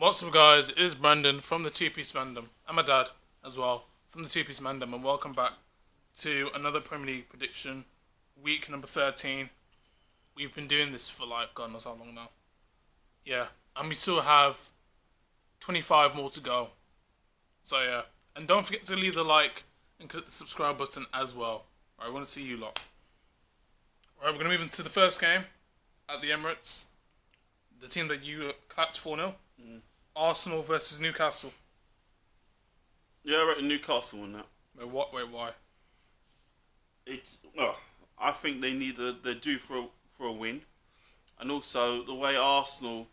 What's up, guys? It is Brandon from the Two Piece Mandem, and my dad as well from the Two Piece Mandem, and welcome back to another Premier League prediction, week number 13. We've been doing this for God knows how long now. Yeah, and we still have 25 more to go. So yeah, and don't forget to leave the like and click the subscribe button as well. I want to see you lot. Right, we're going to move into the first game at the Emirates. The team that you clapped 4-0. Arsenal versus Newcastle. Yeah, I reckon Newcastle won that. Wait, why? I think they're due for a win, and also the way Arsenal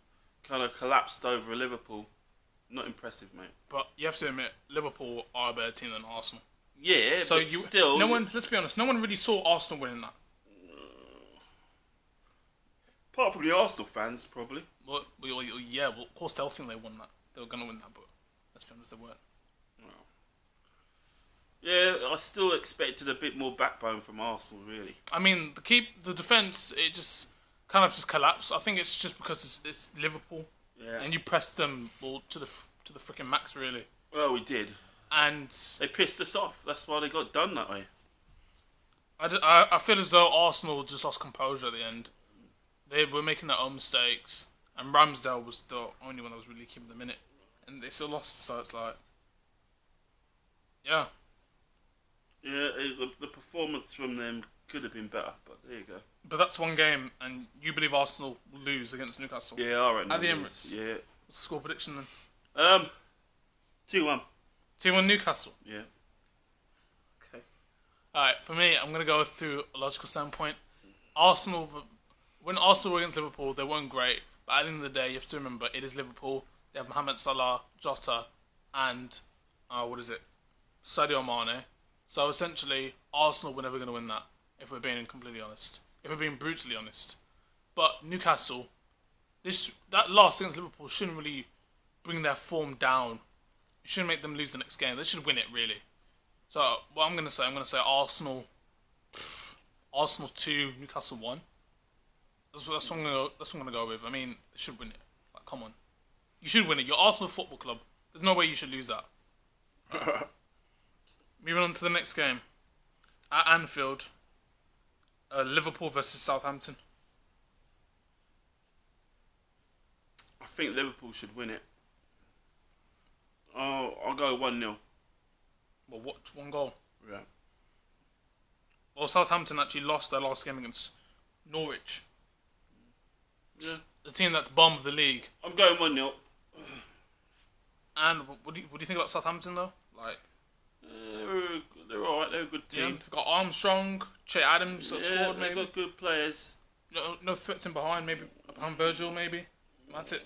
kind of collapsed over Liverpool, not impressive, mate. But you have to admit, Liverpool are a better team than Arsenal. Yeah, so but still, no one. Let's be honest. No one really saw Arsenal winning that. Apart from the Arsenal fans, probably. Well, of course they'll think they won that. They were gonna win that, but let's be honest, they weren't. Yeah, I still expected a bit more backbone from Arsenal, really. I mean, the defense, it just kind of just collapsed. I think it's just because it's Liverpool, and you pressed them to the freaking max, really. Well, we did, and they pissed us off. That's why they got done that way. I feel as though Arsenal just lost composure at the end. They were making their own mistakes, and Ramsdale was the only one that was really keeping them in it, and they still lost. So it's like, yeah. Yeah, the performance from them could have been better, but there you go. But that's one game, and you believe Arsenal will lose against Newcastle? Yeah, I reckon. At the Emirates? Yeah. What's the score prediction then? 2-1. 2-1 Newcastle? Yeah. Okay. Alright, for me, I'm going to go through a logical standpoint. When Arsenal were against Liverpool, they weren't great, but at the end of the day, you have to remember, it is Liverpool. They have Mohamed Salah, Jota, and, Sadio Mane. So essentially, Arsenal were never going to win that, if we're being completely honest. If we're being brutally honest. But Newcastle, that loss against Liverpool shouldn't really bring their form down. It shouldn't make them lose the next game. They should win it, really. So, what I'm going to say Arsenal 2, Newcastle 1. That's what I'm going to go with. I mean, they should win it. Like, come on. You should win it. You're Arsenal Football Club. There's no way you should lose that. Moving on to the next game. At Anfield, Liverpool versus Southampton. I think Liverpool should win it. Oh, I'll go 1-0. Well, what? One goal? Yeah. Well, Southampton actually lost their last game against Norwich. Yeah. The team that's bottom of the league. I'm going 1-0. And what do you think about Southampton, though? They're alright, they're a good team. Yeah, they've got Armstrong, Che Adams, squad, maybe. They've got good players. No threats in behind, maybe. Behind Virgil, maybe. That's it.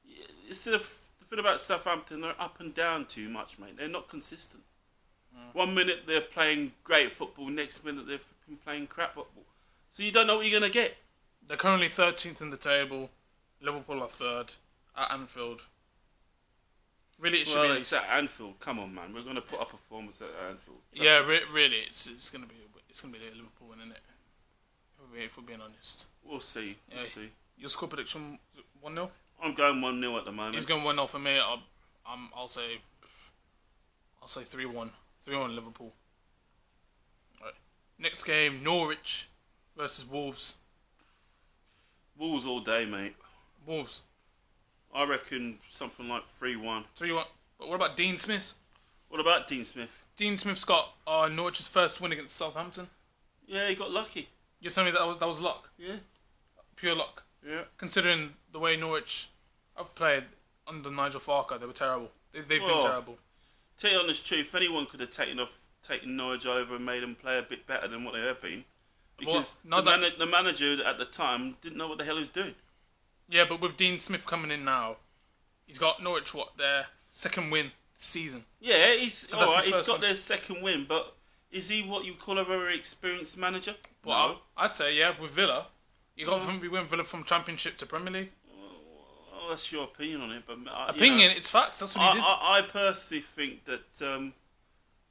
Yeah, it's the thing about Southampton, they're up and down too much, mate. They're not consistent. One minute they're playing great football, next minute they're playing crap football. So you don't know what you're going to get. They're currently 13th in the table. Liverpool are 3rd at Anfield. Really, it should be. It's at Anfield. Come on, man. We're going to put up a performance at Anfield. Really, it's going to be Liverpool winning it. If we're being honest. We'll see. We'll see. Your score prediction 1-0? I'm going 1-0 at the moment. He's going 1-0 for me. I'll say 3-1. 3-1 Liverpool. Right. Next game, Norwich versus Wolves. Wolves all day, mate. Wolves. I reckon something like 3-1. 3-1. But what about Dean Smith? What about Dean Smith? Dean Smith's got Norwich's first win against Southampton. Yeah, he got lucky. You're telling me that was luck? Yeah. Pure luck? Yeah. Considering the way Norwich have played under Nigel Farker, they were terrible. They've been terrible. Tell you honest truth, anyone could have taken Norwich over and made them play a bit better than what they have been. Because the manager at the time didn't know what the hell he was doing. Yeah, but with Dean Smith coming in now, he's got Norwich, their second win season. Yeah, he's alright, he's got their second win, but is he what you call a very experienced manager? Well, no. I'd say, yeah, with Villa. We went Villa from Championship to Premier League. Well, that's your opinion on it, but... it's facts, that's what he did. I personally think that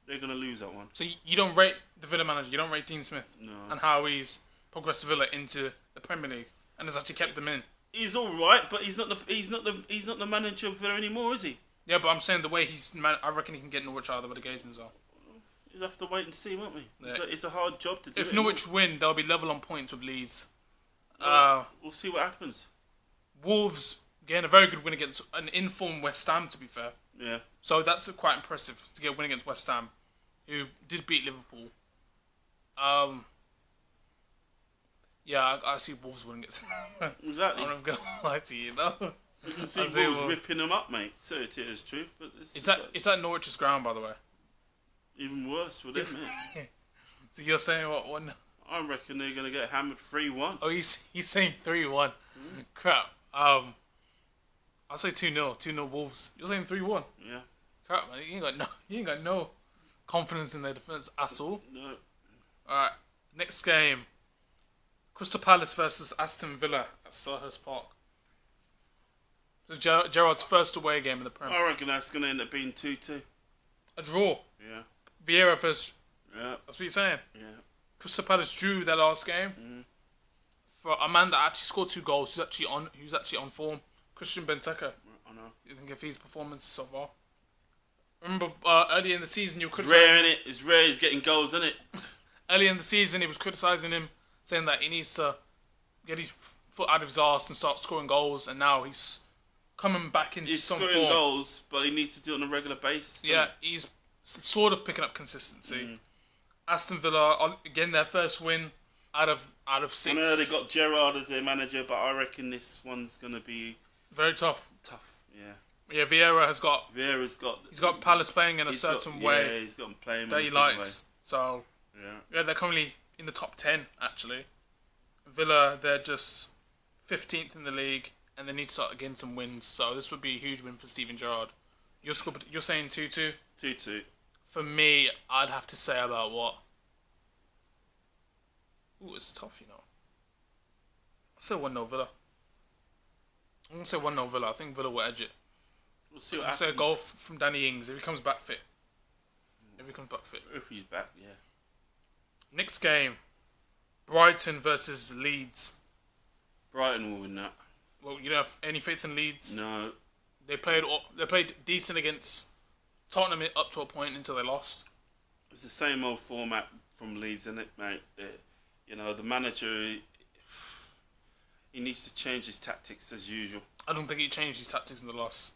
they're going to lose that one. So you don't rate the Villa manager, you don't rate Dean Smith? No. And how he's progressed Villa into the Premier League and has actually kept them in? He's all right, but he's not the manager of Villa anymore, is he? Yeah, but I'm saying the way I reckon he can get Norwich out of the relegation zone. We'll have to wait and see, won't we? Yeah. It's a hard job to do. If Norwich win, they'll be level on points with Leeds. We'll see what happens. Wolves getting a very good win against an informed West Ham, to be fair. Yeah. So that's quite impressive to get a win against West Ham, who did beat Liverpool. Yeah, I see Wolves winning it. Exactly. I'm not going to lie to you, though. You can see Wolves ripping them up, mate. So it is truth, but Is that Norwich's ground, by the way? Even worse with it, mate. So you're saying what one? I reckon they're going to get hammered 3-1. Oh, he's saying 3-1. Crap. I'll say 2-0. 2-0 Wolves. You're saying 3-1. Yeah. Crap, man. You ain't got no confidence in their defense at all. No. All right. Next game. Crystal Palace versus Aston Villa at Selhurst Park. So Gerrard's first away game in the Premier. I reckon that's going to end up being 2-2. A draw. Yeah. Vieira versus. Yeah. That's what you're saying. Yeah. Crystal Palace drew their last game. For a man that actually scored 2 goals, who's actually on form. Christian Benteke. I know. You think of his performance so far? Remember earlier in the season you were It's criticising. rare, innit? It's rare he's getting goals, isn't it? Earlier in the season he was criticising him, saying that he needs to get his foot out of his arse and start scoring goals, and now he's coming back into He's some scoring form. goals, but he needs to do it on a regular basis. Yeah, he's sort of picking up consistency. Aston Villa again their first win out of 6. I know they got Gerrard as their manager, but I reckon this one's gonna be Very tough. Yeah. Yeah, Vieira has got. Vieira's got. He's got Palace playing in a certain way. Yeah, he's got them playing that he likes. So yeah, they're currently in the top 10 actually. Villa, they're just 15th in the league, and they need to start getting some wins. So this would be a huge win for Steven Gerrard. You're saying 2-2. 2-2. For me, I'd have to say about what? Ooh, it's tough, you know. I'll say 1-0 Villa. I'm going to say 1-0 Villa. I think Villa will edge it. We'll see what I'll happens. say a goal from Danny Ings if he comes back fit. If he's back, yeah. Next game. Brighton versus Leeds. Brighton will win that. Well, you don't have any faith in Leeds? No. They played decent against Tottenham up to a point until they lost. It's the same old format from Leeds, isn't it, mate? You know, the manager, he needs to change his tactics as usual. I don't think he changed his tactics in the last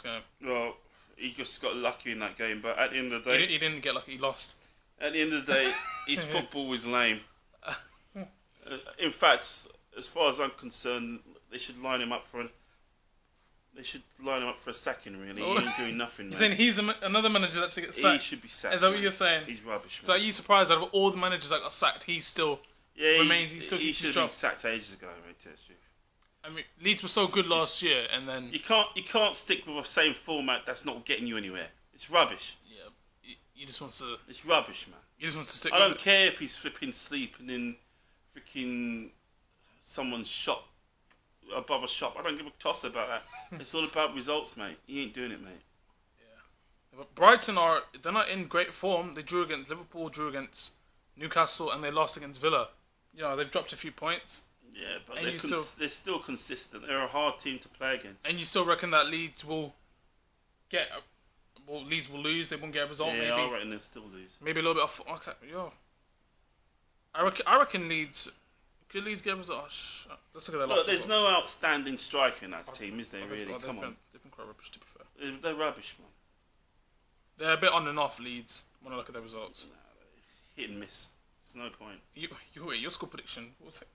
game. Well, he just got lucky in that game, but at the end of the day... He didn't get lucky, he lost. At the end of the day, his football was lame. In fact, as far as I'm concerned, they should line him up for a sacking, really. He ain't doing nothing, You're mate. saying he's another manager that actually gets sacked? He should be sacked. Is that what mate. you're saying? He's rubbish, So mate. are you surprised out of all the managers that got sacked, he still remains, he still he keeps should his have been job? sacked ages ago, mate, to tell you the truth. I mean, Leeds were so good last year, and then... You can't stick with the same format that's not getting you anywhere. It's rubbish. Yeah, he just wants to... It's rubbish, man. He just wants to stick I with don't care if he's flipping sleeping in freaking someone's shop, above a shop. I don't give a toss about that. It's all about results, mate. He ain't doing it, mate. But Brighton they're not in great form. They drew against Liverpool, drew against Newcastle, and they lost against Villa. You know, they've dropped a few points. Yeah, but And they're still consistent. They're a hard team to play against. And you still reckon that Leeds will Leeds will lose, they won't get a result, Yeah, maybe? I reckon they'll still lose. Maybe a little bit off. Okay, yo. I reckon Leeds... Could Leeds get a result? Let's look at their Look, last there's results. no outstanding striker in that team, is there, really? Come on. They've been quite rubbish, to be fair. They're rubbish, man. They're a bit on and off, Leeds, when I look at their results. Hit and miss. There's no point. Your score prediction, what was it?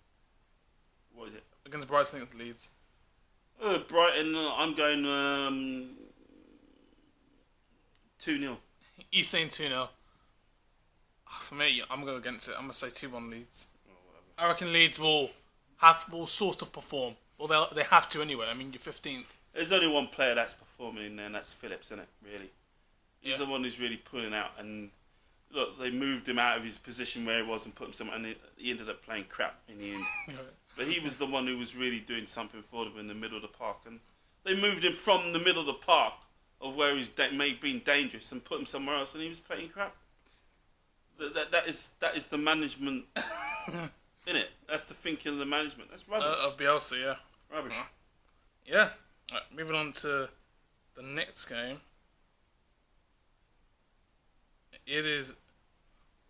What is it? Against Brighton against Leeds. Brighton, I'm going 2-0. He's saying 2-0. For me, I'm going against it. I'm going to say 2-1 Leeds. I reckon Leeds will sort of perform. Well, they have to anyway. I mean, you're 15th. There's only one player that's performing in there, and that's Phillips, isn't it? Really, he's Yeah. the one who's really pulling out. And look, they moved him out of his position where he was and put him somewhere, and he ended up playing crap in the end. But he was the one who was really doing something for them in the middle of the park, and they moved him from the middle of the park of where he's may have been dangerous and put him somewhere else, and he was playing crap. So that is the management, innit? That's the thinking of the management. That's rubbish. Of Bielsa, yeah. Rubbish. Yeah. Right, moving on to the next game. It is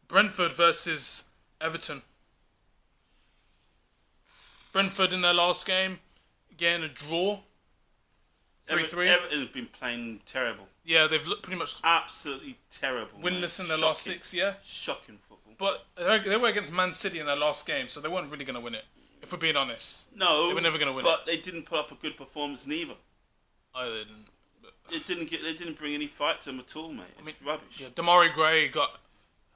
Brentford versus Everton. Brentford in their last game getting a draw. 3-3. Everton have been playing terrible. Yeah, they've looked pretty much Absolutely terrible. winless in their Shocking. last 6, yeah. Shocking football. But they were against Man City in their last game, so they weren't really going to win it, if we're being honest. No, they were never going to win but they didn't put up a good performance neither. Oh, they didn't. They didn't bring any fight to them at all, mate. It's rubbish. Yeah, Damari Gray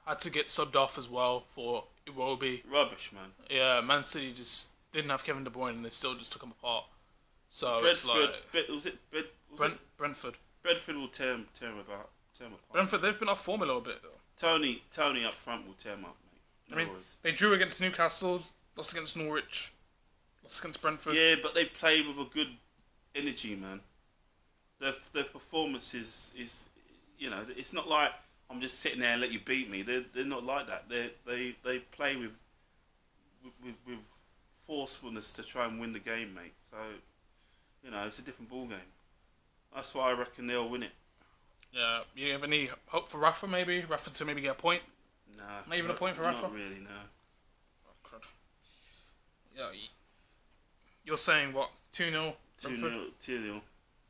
had to get subbed off as well for Iwobi. Rubbish, man. Yeah, Man City just didn't have Kevin De Bruyne and they still just took him apart. So Brentford, it's like Brentford. Brentford will tear him apart. Brentford, they've been off form a little bit though. Tony up front will tear him up, mate. I mean, they drew against Newcastle, lost against Norwich, lost against Brentford. Yeah, but they play with a good energy, man. Their performance is it's not like I'm just sitting there and let you beat me. They're not like that. They play with forcefulness to try and win the game, mate. So it's a different ball game. That's why I reckon they'll win it. Yeah, you have any hope for Rafa? Maybe Rafa to maybe get a point. Nah, not even a point for Rafa. Not really, no. Oh, crud. Yeah, you're saying what? 2-0. 2-0.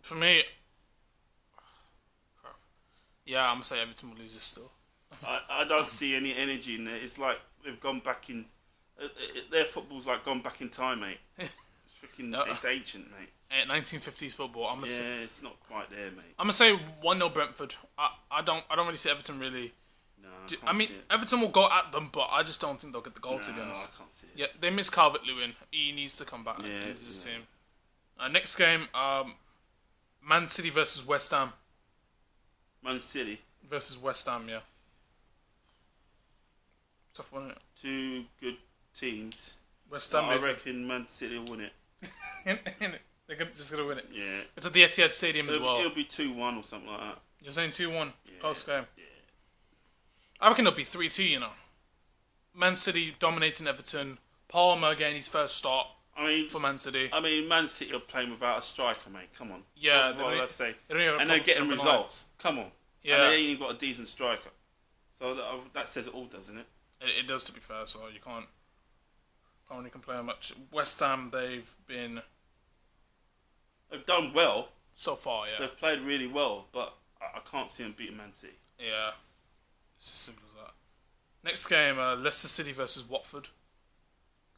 For me, yeah, I'm gonna say Everton will lose this still. I don't see any energy in there. It's like they've gone back in. Their football's like gone back in time, mate. It's freaking. It's ancient, mate. 1950s football. It's not quite there, mate. I'm gonna say 1-0 Brentford. I don't really see Everton really. No, I mean, Everton will go at them, but I just don't think they'll get the goal. To be honest, I can't see it. Yeah, they miss Calvert-Lewin. He needs to come back into this team. Next game, Man City versus West Ham. Man City versus West Ham, yeah. Tough one, isn't it? Two good teams. West Ham. I reckon Man City will win it. They're just gonna win it. Yeah. It's at the Etihad Stadium as well. It'll be 2-1 or something like that. You're saying 2-1? Yeah. Close game. Yeah. I reckon it'll be 3-2. You know, Man City dominating Everton. Palmer getting his first start. For Man City. Man City are playing without a striker, mate. Come on. Yeah, let's say. And they're getting results. Come on. Yeah. And they ain't even got a decent striker. So that says it all, doesn't it? It does, to be fair. So you can't really complain much. West Ham, they've done well so far. Yeah. They've played really well, but I can't see them beating Man City. Yeah. It's as simple as that. Next game, Leicester City versus Watford.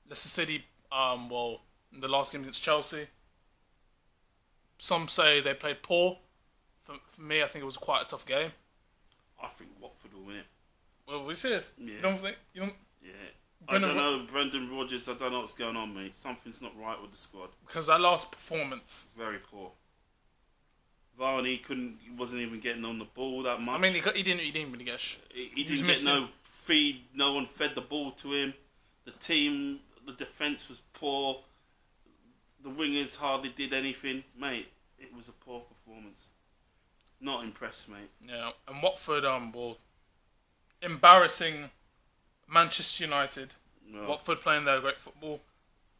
Leicester City. In the last game against Chelsea, some say they played poor. For me, I think it was quite a tough game. I think Watford will win it. Well, we see it. Yeah. You don't think? You don't? Yeah. I don't know, Brendan Rodgers. I don't know what's going on, mate. Something's not right with the squad. Because that last performance, very poor. Varney wasn't even getting on the ball that much. I mean, he didn't really get. He didn't get no feed. No one fed the ball to him. The defence was poor. The wingers hardly did anything, mate. It was a poor performance. Not impressed, mate. Yeah, and Watford, embarrassing Manchester United. No. Watford playing their great football,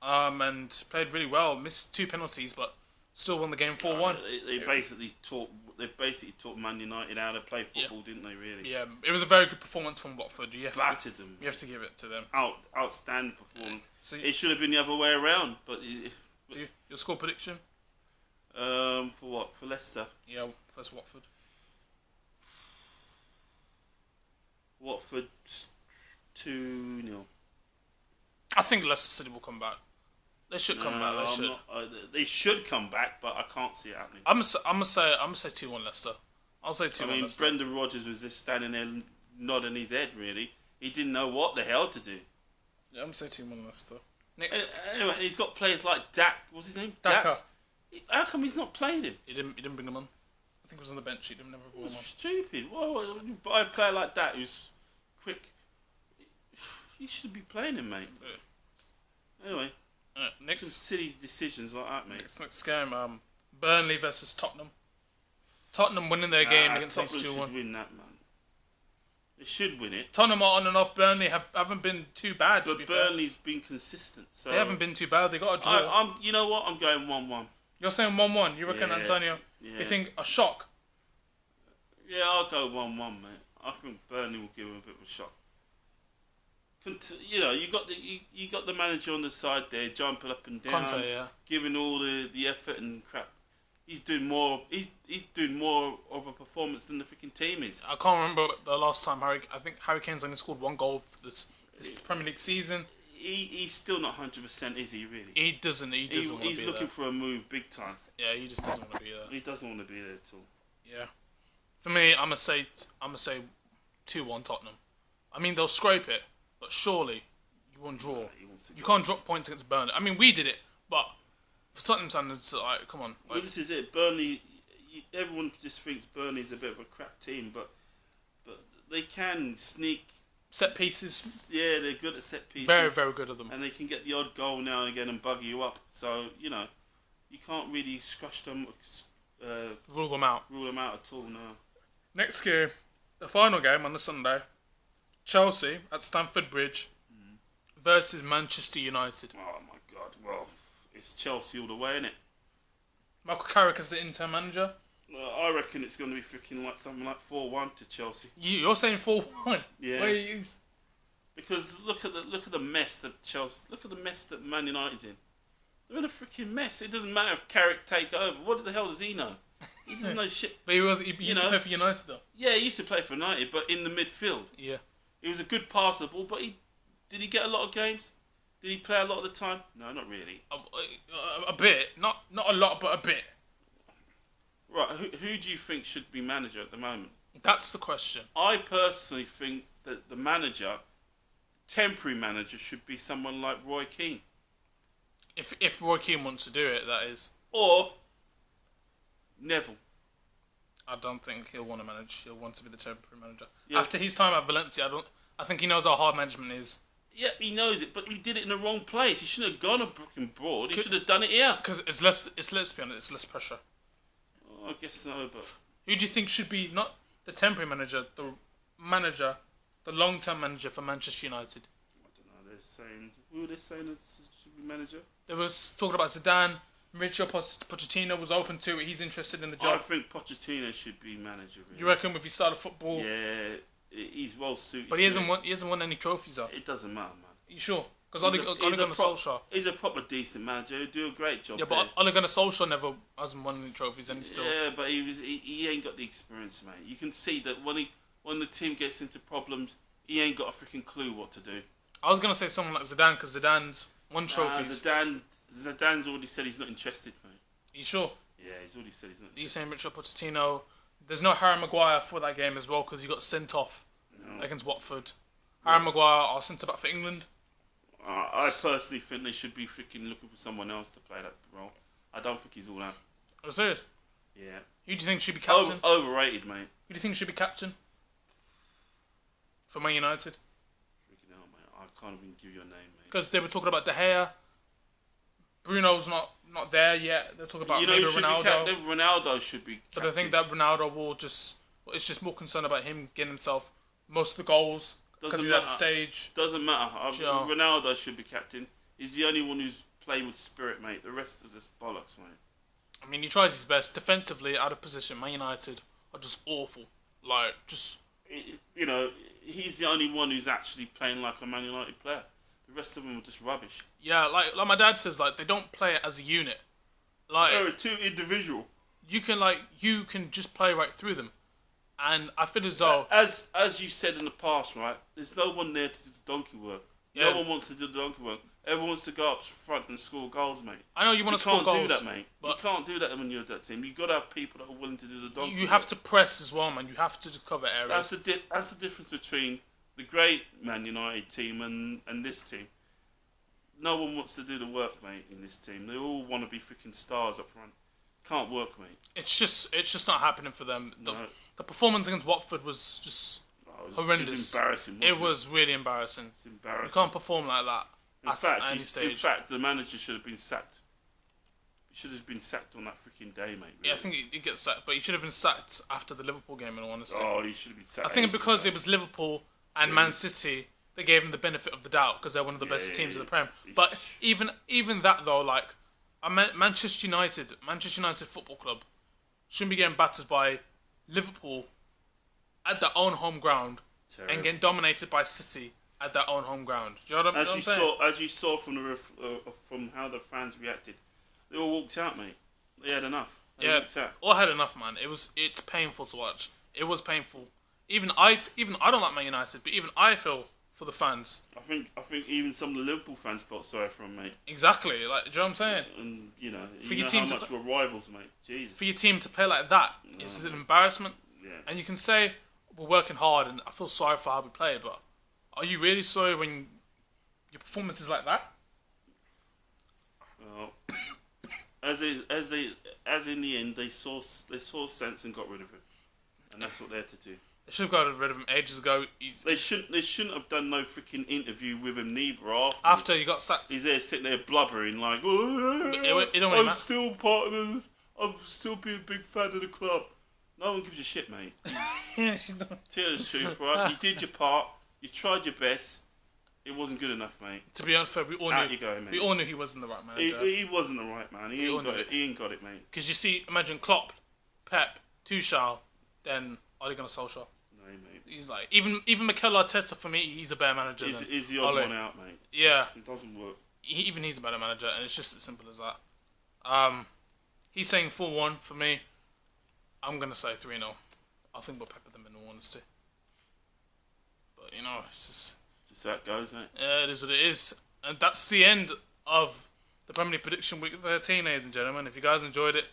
and played really well. Missed 2 penalties, but still won the game 4-1. They basically taught Man United how to play football, didn't they? Really? Yeah, it was a very good performance from Watford. Battered them. You have to give it to them. Outstanding performance. So it should have been the other way around, but. Your score prediction? For what? For Leicester? Yeah, first Watford. Watford 2-0. I think Leicester City will come back. They should come back. They should come back, but I can't see it happening. I'm gonna say 2-1 Leicester. I'll say 2-1 Leicester. Brendan Rodgers was just standing there nodding his head. Really, he didn't know what the hell to do. Yeah, I'm gonna say 2-1 Leicester. Next. Anyway, he's got players like Dak. What's his name? Daka. How come he's not playing him? He didn't bring him on. I think he was on the bench. He never brought him on. Stupid. Why you buy a player like that who's quick? You should be playing him, mate. Yeah. Anyway, next some silly decisions like that, mate. Next game, Burnley versus Tottenham. Tottenham winning their game against Tottenham these 2-1. should win that, man. They should win it. Tottenham are on and off. Burnley haven't been too bad. But Burnley's been consistent. So they haven't been too bad. They got a draw. You know what? I'm going 1-1. You're saying 1-1. You reckon, Antonio? Yeah. You think a shock? Yeah, I'll go 1-1, mate. I think Burnley will give him a bit of a shock. You got the manager on the side there, jumping up and down, Conte, giving all the effort and crap. He's doing more. He's doing more of a performance than the freaking team is. I can't remember the last time I think Harry Kane's only scored 1 goal for this Premier League season. He's still not 100%, is he? Really? He doesn't. He's looking for a move, big time. Yeah, he just doesn't want to be there. He doesn't want to be there at all. Yeah. For me, I'm gonna say 2-1 Tottenham. I mean, they'll scrape it, but surely you won't draw. You can't drop points against Burnley. I mean, we did it, but for Tottenham standards, like, come on. Well, this is it. Burnley. Everyone just thinks Burnley's a bit of a crap team, but they can sneak set pieces. Yeah, they're good at set pieces. Very, very good at them. And they can get the odd goal now and again and bug you up. So you can't really scratch them. Rule them out. Rule them out at all. No. Next game, the final game on the Sunday, Chelsea at Stamford Bridge versus Manchester United. Oh my God! Well, it's Chelsea all the way, innit? Michael Carrick as the interim manager. I reckon it's going to be freaking like something like 4-1 to Chelsea. You're saying 4-1? Yeah. Because look at the mess that Chelsea. Look at the mess that Man United's in. They're in a freaking mess. It doesn't matter if Carrick take over. What the hell does he know? He doesn't know shit. But he used to play for United though. Yeah, he used to play for United, but in the midfield. Yeah. He was a good passer of the ball, but did he get a lot of games? Did he play a lot of the time? No, not really. A bit, not a lot, but a bit. Right, who do you think should be manager at the moment? That's the question. I personally think that the manager, temporary manager, should be someone like Roy Keane. If Roy Keane wants to do it, that is. Or Neville. I don't think he'll want to manage. He'll want to be the temporary manager. Yeah. After his time at Valencia, I think he knows how hard management is. Yeah, he knows it, but he did it in the wrong place. He shouldn't have gone abroad. He should have done it here. Because it's less. Let's be honest, it's less pressure. Oh, I guess so, but who do you think should be not the temporary manager, the long-term manager for Manchester United? I don't know. Who are they saying that should be manager? There was talking about Zidane. Mauricio Pochettino was open to it. He's interested in the job. I think Pochettino should be manager. Really. You reckon if he started football? Yeah, he's well suited. But he hasn't won any trophies though. It doesn't matter, man. Are you sure? Because Ole Gunnar Solskjaer. He's a proper decent manager. He'll do a great job. Yeah, but Ole Gunnar Solskjaer never hasn't won any trophies, and he's still. Yeah, but he ain't got the experience, mate. You can see that when the team gets into problems, he ain't got a freaking clue what to do. I was gonna say someone like Zidane because Zidane's won trophies. Zidane's already said he's not interested, mate. Are you sure? Yeah, he's already said he's not interested. He's saying Mauricio Pochettino. There's no Harry Maguire for that game as well because he got sent off against Watford. Harry Maguire, our centre back for England. I personally think they should be freaking looking for someone else to play that role. I don't think he's all that. Are you serious? Yeah. Who do you think should be captain? Overrated, mate. Who do you think should be captain for Man United? Freaking hell, mate. I can't even give you a name, mate. Because they were talking about De Gea. Bruno's not there yet. They're talking about maybe Ronaldo. Ronaldo should be captain. But I think that Ronaldo will it's just more concerned about him getting himself most of the goals because he's at the stage. Doesn't matter. Ronaldo should be captain. He's the only one who's playing with spirit, mate. The rest is just bollocks, mate. I mean, he tries his best. Defensively, out of position, Man United are just awful. Like, just... He's the only one who's actually playing like a Man United player. The rest of them are just rubbish. Yeah, like my dad says, like, they don't play it as a unit. Like, they're too individual. You can just play right through them. And I feel as though... As you said in the past, right, there's no one there to do the donkey work. Yeah. No one wants to do the donkey work. Everyone wants to go up front and score goals, mate. I know you want to score goals. You can't do that, mate. You can't do that when you're that team. You've got to have people that are willing to do the donkey work. You have to press as well, man. You have to cover areas. That's the difference between the great Man United team and this team. No one wants to do the work, mate, in this team. They all want to be freaking stars up front. Can't work, mate. It's just not happening for them. The performance against Watford was just horrendous. It was embarrassing. It was really embarrassing. It's embarrassing. You can't perform like that at any stage. In fact, the manager should have been sacked. He should have been sacked on that freaking day, mate. Really. Yeah, I think he gets sacked, but he should have been sacked after the Liverpool game, in all honesty. Oh, he should have been sacked. I think because it was Liverpool and Man City, they gave him the benefit of the doubt because they're one of the best teams in the Prem. But even that though, like Manchester United Football Club shouldn't be getting battered by Liverpool at their own home ground and getting dominated by City at their own home ground. Do you know what I'm saying? As you saw from how the fans reacted, they all walked out, mate. They had enough. They walked out. All had enough, man. It's painful to watch. It was painful. Even I don't like Man United, but even I feel for the fans. I think even some of the Liverpool fans felt sorry for him, mate. Exactly. Like, do you know what I'm saying? And for your team how much we're rivals, mate. Jesus. For your team to play like that, it's an embarrassment. Yeah. And you can say we're working hard, and I feel sorry for how we play, but are you really sorry when your performance is like that? Well, as in the end, they saw sense and got rid of him, and that's what they're to do. They should have got rid of him ages ago. They shouldn't have done no freaking interview with him neither. After he got sacked, he's there sitting there blubbering like, I'm still part of the. I'm still be a big fan of the club. No one gives a shit, mate. Yeah, she's not. Tell you the truth, right? You did your part. You tried your best. It wasn't good enough, mate. To be unfair, we all knew he wasn't the right manager. He wasn't the right man. He ain't got it, mate. Because you see, imagine Klopp, Pep, Tuchel, then Ole Gunnar Solskjaer. No, mate. He's like even Mikel Arteta for me. He's a better manager. He's the odd one out, mate. Yeah, it doesn't work. He's a better manager, and it's just as simple as that. He's saying 4-1 for me. I'm gonna say 3-0. I think we'll pepper them in all honesty. But it's just how it goes, isn't it? Yeah, it is what it is, and that's the end of the Premier League prediction week 13, ladies and gentlemen. If you guys enjoyed it,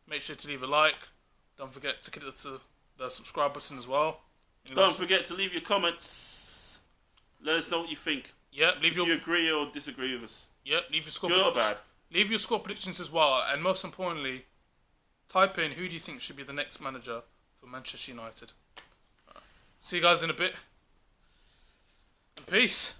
make sure to leave a like. Don't forget to hit the subscribe button as well. Don't forget to leave your comments. Let us know what you think. Yeah, if you agree or disagree with us. Yeah, leave your score. Good or bad. Leave your score predictions as well, and most importantly, type in who do you think should be the next manager for Manchester United. See you guys in a bit. And peace.